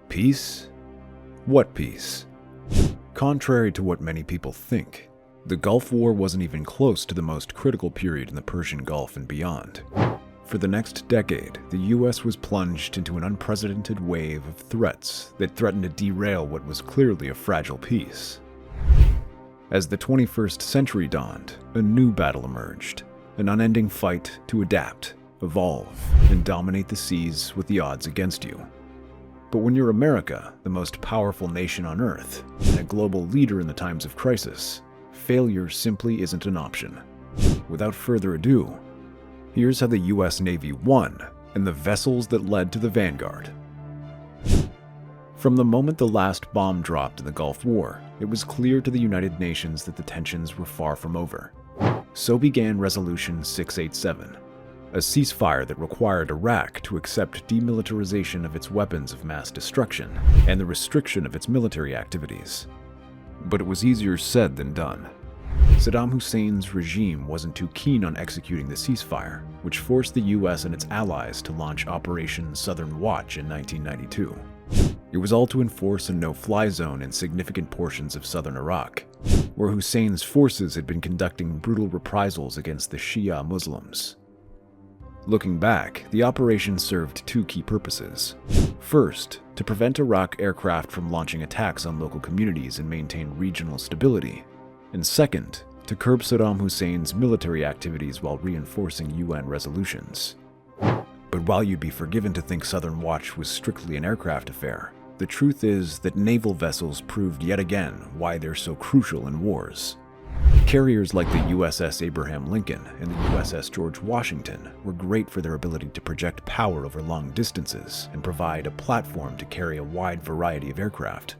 Peace? What peace? Contrary to what many people think, the Gulf War wasn't even close to the most critical period in the Persian Gulf and beyond. For the next decade, the US was plunged into an unprecedented wave of threats that threatened to derail what was clearly a fragile peace. As the 21st century dawned, a new battle emerged, an unending fight to adapt, evolve, and dominate the seas with the odds against you. But when you're America, the most powerful nation on Earth, and a global leader in the times of crisis, failure simply isn't an option. Without further ado, here's how the US Navy won and the vessels that led to the vanguard. From the moment the last bomb dropped in the Gulf War, it was clear to the United Nations that the tensions were far from over. So began Resolution 687, a ceasefire that required Iraq to accept demilitarization of its weapons of mass destruction and the restriction of its military activities. But it was easier said than done. Saddam Hussein's regime wasn't too keen on executing the ceasefire, which forced the US and its allies to launch Operation Southern Watch in 1992. It was all to enforce a no-fly zone in significant portions of southern Iraq, where Hussein's forces had been conducting brutal reprisals against the Shia Muslims. Looking back, the operation served two key purposes. First, to prevent Iraq aircraft from launching attacks on local communities and maintain regional stability. And second, to curb Saddam Hussein's military activities while reinforcing UN resolutions. But while you'd be forgiven to think Southern Watch was strictly an aircraft affair, the truth is that naval vessels proved yet again why they're so crucial in wars. Carriers like the USS Abraham Lincoln and the USS George Washington were great for their ability to project power over long distances and provide a platform to carry a wide variety of aircraft.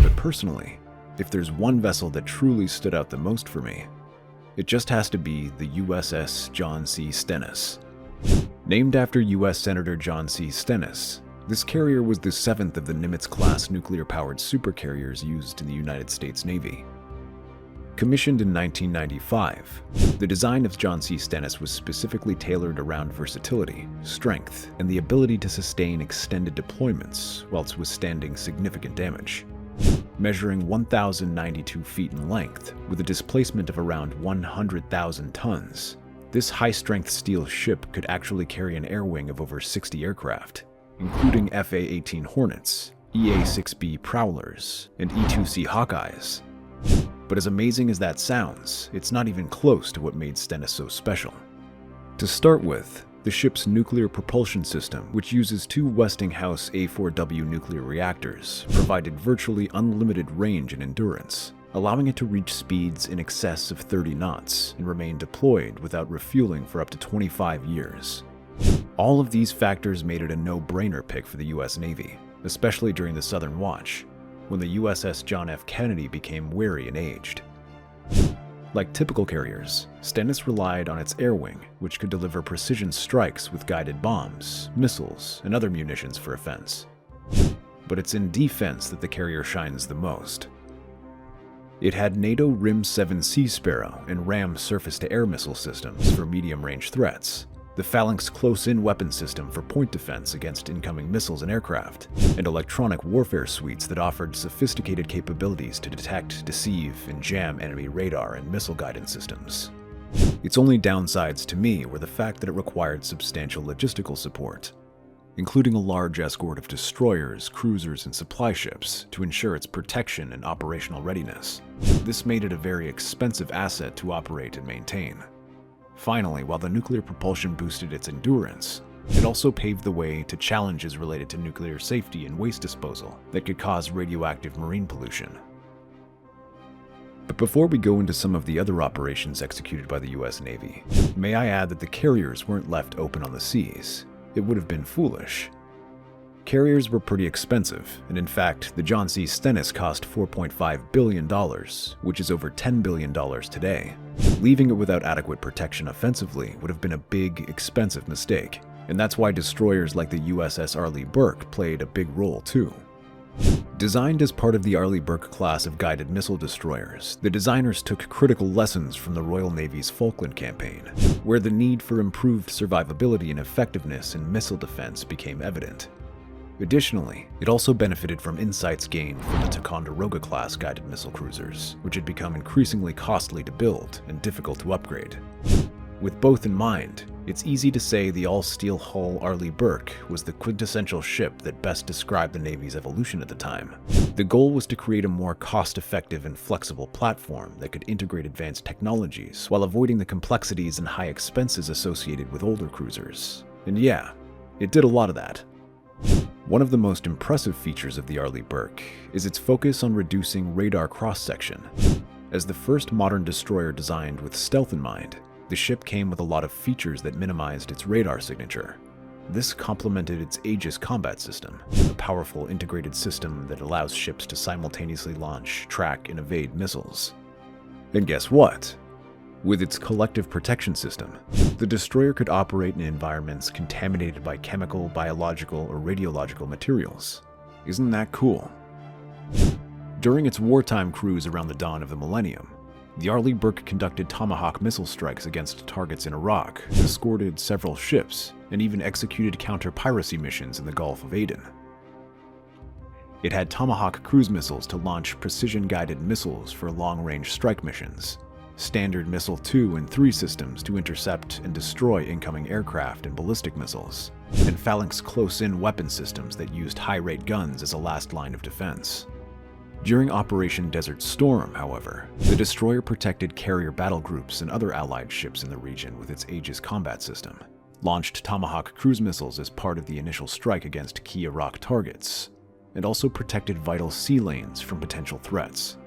But personally, if there's one vessel that truly stood out the most for me, it just has to be the USS John C. Stennis. Named after U.S. Senator John C. Stennis, this carrier was the seventh of the Nimitz-class nuclear-powered supercarriers used in the United States Navy. Commissioned in 1995, the design of John C. Stennis was specifically tailored around versatility, strength, and the ability to sustain extended deployments whilst withstanding significant damage. Measuring 1,092 feet in length, with a displacement of around 100,000 tons, this high-strength steel ship could actually carry an air wing of over 60 aircraft, including FA-18 Hornets, EA-6B Prowlers, and E-2C Hawkeyes. But as amazing as that sounds, it's not even close to what made Stennis so special. To start with, the ship's nuclear propulsion system, which uses two Westinghouse A4W nuclear reactors, provided virtually unlimited range and endurance, allowing it to reach speeds in excess of 30 knots and remain deployed without refueling for up to 25 years. All of these factors made it a no-brainer pick for the US Navy, especially during the Southern Watch, when the USS John F. Kennedy became weary and aged. Like typical carriers, Stennis relied on its air wing, which could deliver precision strikes with guided bombs, missiles, and other munitions for offense. But it's in defense that the carrier shines the most. It had NATO RIM-7 Sea Sparrow and RAM surface-to-air missile systems for medium-range threats, the Phalanx close-in weapon system for point defense against incoming missiles and aircraft, and electronic warfare suites that offered sophisticated capabilities to detect, deceive, and jam enemy radar and missile guidance systems. Its only downsides to me were the fact that it required substantial logistical support, including a large escort of destroyers, cruisers, and supply ships to ensure its protection and operational readiness. This made it a very expensive asset to operate and maintain. Finally, while the nuclear propulsion boosted its endurance, it also paved the way to challenges related to nuclear safety and waste disposal that could cause radioactive marine pollution. But before we go into some of the other operations executed by the US Navy, may I add that the carriers weren't left open on the seas. It would have been foolish. Carriers were pretty expensive, and in fact, the John C. Stennis cost $4.5 billion, which is over $10 billion today. Leaving it without adequate protection offensively would have been a big, expensive mistake, and that's why destroyers like the USS Arleigh Burke played a big role too. Designed as part of the Arleigh Burke class of guided missile destroyers, the designers took critical lessons from the Royal Navy's Falkland campaign, where the need for improved survivability and effectiveness in missile defense became evident. Additionally, it also benefited from insights gained from the Ticonderoga-class guided missile cruisers, which had become increasingly costly to build and difficult to upgrade. With both in mind, it's easy to say the all-steel hull Arleigh Burke was the quintessential ship that best described the Navy's evolution at the time. The goal was to create a more cost-effective and flexible platform that could integrate advanced technologies while avoiding the complexities and high expenses associated with older cruisers. And yeah, it did a lot of that. One of the most impressive features of the Arleigh Burke is its focus on reducing radar cross-section. As the first modern destroyer designed with stealth in mind, the ship came with a lot of features that minimized its radar signature. This complemented its Aegis combat system, a powerful integrated system that allows ships to simultaneously launch, track, and evade missiles. And guess what? With its collective protection system, the destroyer could operate in environments contaminated by chemical, biological, or radiological materials. Isn't that cool? During its wartime cruise around the dawn of the millennium, the Arleigh Burke conducted Tomahawk missile strikes against targets in Iraq, escorted several ships, and even executed counter-piracy missions in the Gulf of Aden. It had Tomahawk cruise missiles to launch precision-guided missiles for long-range strike missions, Standard Missile 2 and 3 systems to intercept and destroy incoming aircraft and ballistic missiles, and Phalanx close-in weapon systems that used high-rate guns as a last line of defense. During Operation Desert Storm, however, the destroyer protected carrier battle groups and other allied ships in the region with its Aegis combat system, launched Tomahawk cruise missiles as part of the initial strike against key Iraq targets, and also protected vital sea lanes from potential threats.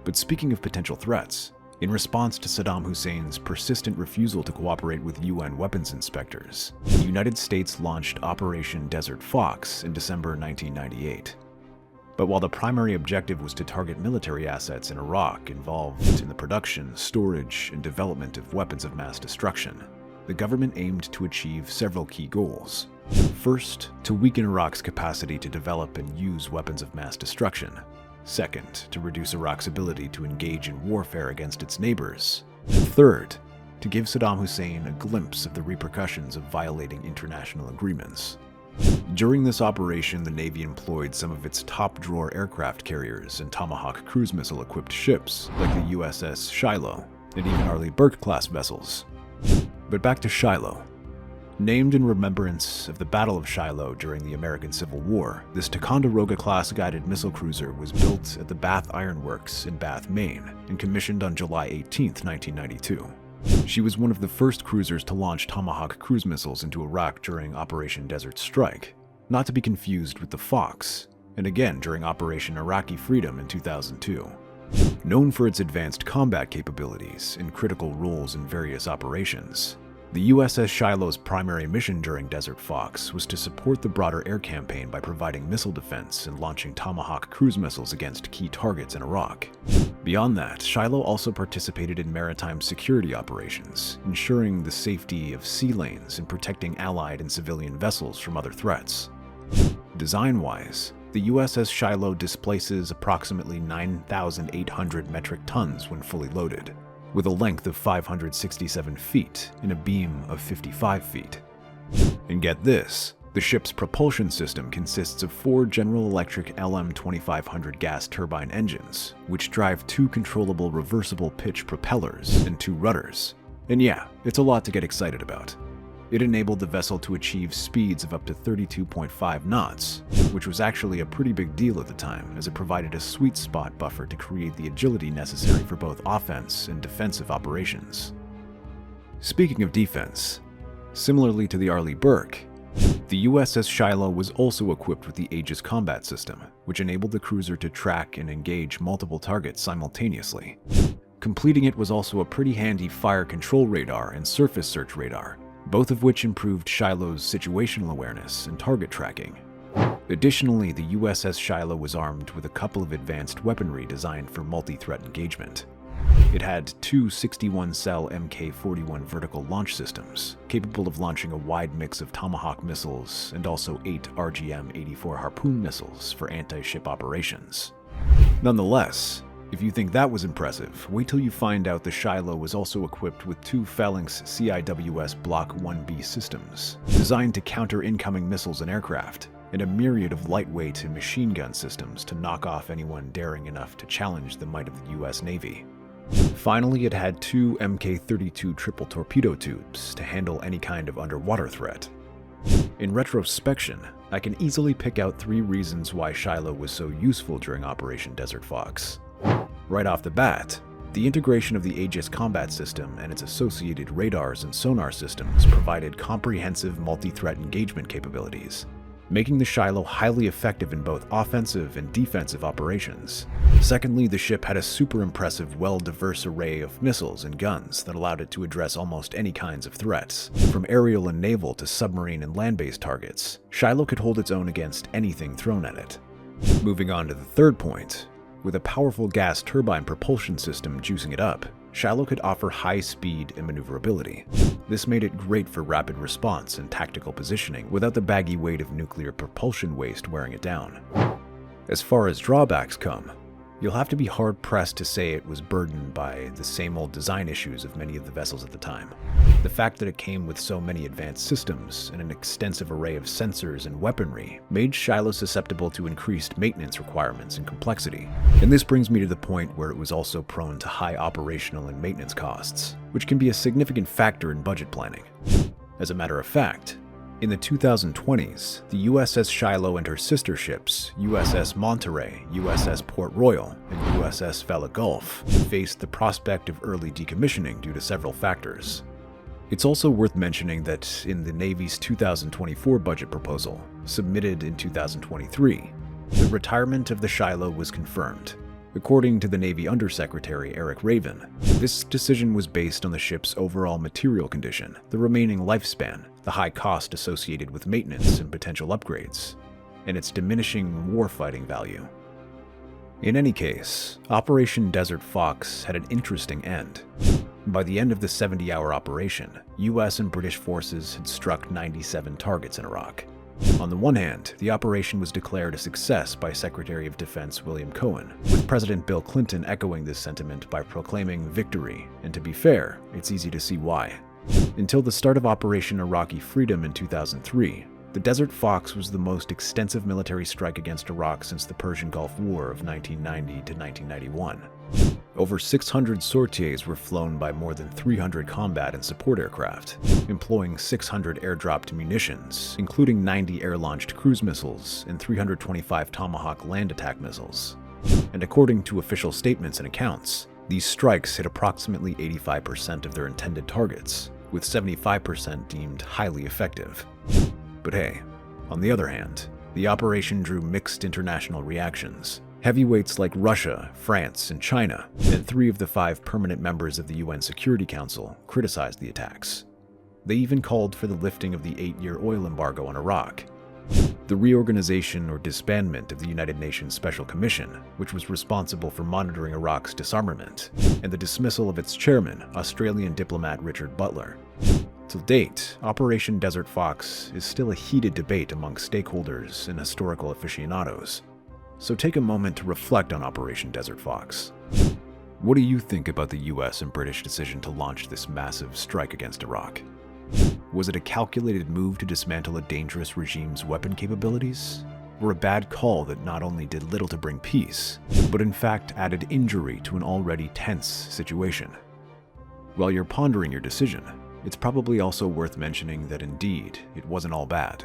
But speaking of potential threats, in response to Saddam Hussein's persistent refusal to cooperate with UN weapons inspectors, the United States launched Operation Desert Fox in December 1998. But while the primary objective was to target military assets in Iraq involved in the production, storage, and development of weapons of mass destruction, the government aimed to achieve several key goals. First, to weaken Iraq's capacity to develop and use weapons of mass destruction. Second, to reduce Iraq's ability to engage in warfare against its neighbors. And third, to give Saddam Hussein a glimpse of the repercussions of violating international agreements. During this operation, the Navy employed some of its top-drawer aircraft carriers and Tomahawk cruise missile-equipped ships, like the USS Shiloh, and even Arleigh Burke-class vessels. But back to Shiloh. Named in remembrance of the Battle of Shiloh during the American Civil War, this Ticonderoga-class guided missile cruiser was built at the Bath Iron Works in Bath, Maine, and commissioned on July 18, 1992. She was one of the first cruisers to launch Tomahawk cruise missiles into Iraq during Operation Desert Strike, not to be confused with the Fox, and again during Operation Iraqi Freedom in 2002. Known for its advanced combat capabilities and critical roles in various operations, the USS Shiloh's primary mission during Desert Fox was to support the broader air campaign by providing missile defense and launching Tomahawk cruise missiles against key targets in Iraq. Beyond that, Shiloh also participated in maritime security operations, ensuring the safety of sea lanes and protecting Allied and civilian vessels from other threats. Design-wise, the USS Shiloh displaces approximately 9,800 metric tons when fully loaded, with a length of 567 feet and a beam of 55 feet. And get this, the ship's propulsion system consists of 4 General Electric LM2500 gas turbine engines, which drive 2 controllable reversible pitch propellers and 2 rudders. And yeah, it's a lot to get excited about. It enabled the vessel to achieve speeds of up to 32.5 knots, which was actually a pretty big deal at the time, as it provided a sweet spot buffer to create the agility necessary for both offense and defensive operations. Speaking of defense, similarly to the Arleigh Burke, the USS Shiloh was also equipped with the Aegis combat system, which enabled the cruiser to track and engage multiple targets simultaneously. Completing it was also a pretty handy fire control radar and surface search radar, both of which improved Shiloh's situational awareness and target tracking. Additionally, the USS Shiloh was armed with a couple of advanced weaponry designed for multi-threat engagement. It had 2 61-cell Mk-41 vertical launch systems, capable of launching a wide mix of Tomahawk missiles and also 8 RGM-84 Harpoon missiles for anti-ship operations. Nonetheless, if you think that was impressive, wait till you find out the Shiloh was also equipped with 2 Phalanx CIWS Block 1B systems, designed to counter incoming missiles and aircraft, and a myriad of lightweight and machine gun systems to knock off anyone daring enough to challenge the might of the US Navy. Finally, it had 2 Mk-32 triple torpedo tubes to handle any kind of underwater threat. In retrospection, I can easily pick out 3 reasons why Shiloh was so useful during Operation Desert Fox. Right off the bat, the integration of the Aegis combat system and its associated radars and sonar systems provided comprehensive multi-threat engagement capabilities, making the Shiloh highly effective in both offensive and defensive operations. Secondly, the ship had a super impressive, well-diverse array of missiles and guns that allowed it to address almost any kinds of threats. From aerial and naval to submarine and land-based targets, Shiloh could hold its own against anything thrown at it. Moving on to the third point, with a powerful gas turbine propulsion system juicing it up, Shiloh could offer high speed and maneuverability. This made it great for rapid response and tactical positioning without the baggy weight of nuclear propulsion waste wearing it down. As far as drawbacks come, you'll have to be hard-pressed to say it was burdened by the same old design issues of many of the vessels at the time. The fact that it came with so many advanced systems and an extensive array of sensors and weaponry made Shiloh susceptible to increased maintenance requirements and complexity. And this brings me to the point where it was also prone to high operational and maintenance costs, which can be a significant factor in budget planning. As a matter of fact, in the 2020s, the USS Shiloh and her sister ships, USS Monterey, USS Port Royal, and USS Vella Gulf, faced the prospect of early decommissioning due to several factors. It's also worth mentioning that in the Navy's 2024 budget proposal, submitted in 2023, the retirement of the Shiloh was confirmed. According to the Navy Undersecretary Eric Raven, this decision was based on the ship's overall material condition, the remaining lifespan, the high cost associated with maintenance and potential upgrades, and its diminishing warfighting value. In any case, Operation Desert Fox had an interesting end. By the end of the 70-hour operation, US and British forces had struck 97 targets in Iraq. On the one hand, the operation was declared a success by Secretary of Defense William Cohen, with President Bill Clinton echoing this sentiment by proclaiming victory, and to be fair, it's easy to see why. Until the start of Operation Iraqi Freedom in 2003, the Desert Fox was the most extensive military strike against Iraq since the Persian Gulf War of 1990 to 1991. Over 600 sorties were flown by more than 300 combat and support aircraft, employing 600 airdropped munitions, including 90 air-launched cruise missiles and 325 Tomahawk land attack missiles. And according to official statements and accounts, these strikes hit approximately 85% of their intended targets, with 75% deemed highly effective. But hey, on the other hand, the operation drew mixed international reactions. Heavyweights like Russia, France, and China, and 3 of the 5 permanent members of the UN Security Council criticized the attacks. They even called for the lifting of the 8-year oil embargo on Iraq, the reorganization or disbandment of the United Nations Special Commission, which was responsible for monitoring Iraq's disarmament, and the dismissal of its chairman, Australian diplomat Richard Butler. To date, Operation Desert Fox is still a heated debate among stakeholders and historical aficionados. So take a moment to reflect on Operation Desert Fox. What do you think about the US and British decision to launch this massive strike against Iraq? Was it a calculated move to dismantle a dangerous regime's weapon capabilities? Or a bad call that not only did little to bring peace, but in fact added injury to an already tense situation? While you're pondering your decision, it's probably also worth mentioning that indeed, it wasn't all bad.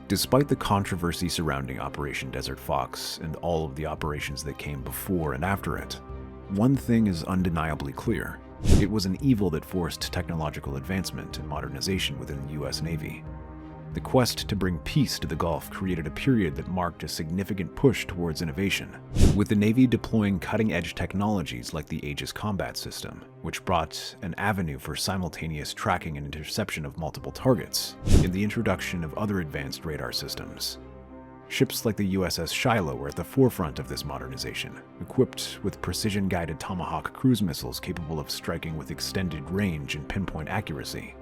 Despite the controversy surrounding Operation Desert Fox and all of the operations that came before and after it, one thing is undeniably clear. It was an evil that forced technological advancement and modernization within the US Navy. The quest to bring peace to the Gulf created a period that marked a significant push towards innovation, with the Navy deploying cutting-edge technologies like the Aegis combat system, which brought an avenue for simultaneous tracking and interception of multiple targets, and the introduction of other advanced radar systems. Ships like the USS Shiloh were at the forefront of this modernization, equipped with precision-guided Tomahawk cruise missiles capable of striking with extended range and pinpoint accuracy.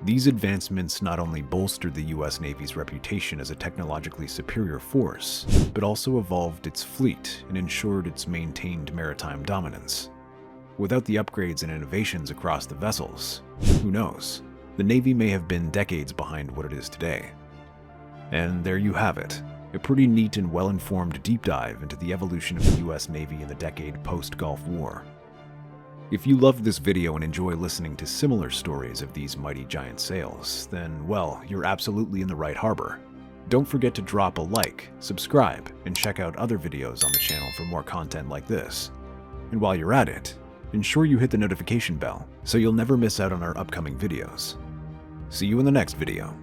These advancements not only bolstered the US Navy's reputation as a technologically superior force, but also evolved its fleet and ensured its maintained maritime dominance. Without the upgrades and innovations across the vessels, who knows, the Navy may have been decades behind what it is today. And there you have it, a pretty neat and well-informed deep dive into the evolution of the US Navy in the decade post-Gulf War. If you loved this video and enjoy listening to similar stories of these mighty giant sails, then, well, you're absolutely in the right harbor. Don't forget to drop a like, subscribe, and check out other videos on the channel for more content like this. And while you're at it, ensure you hit the notification bell so you'll never miss out on our upcoming videos. See you in the next video.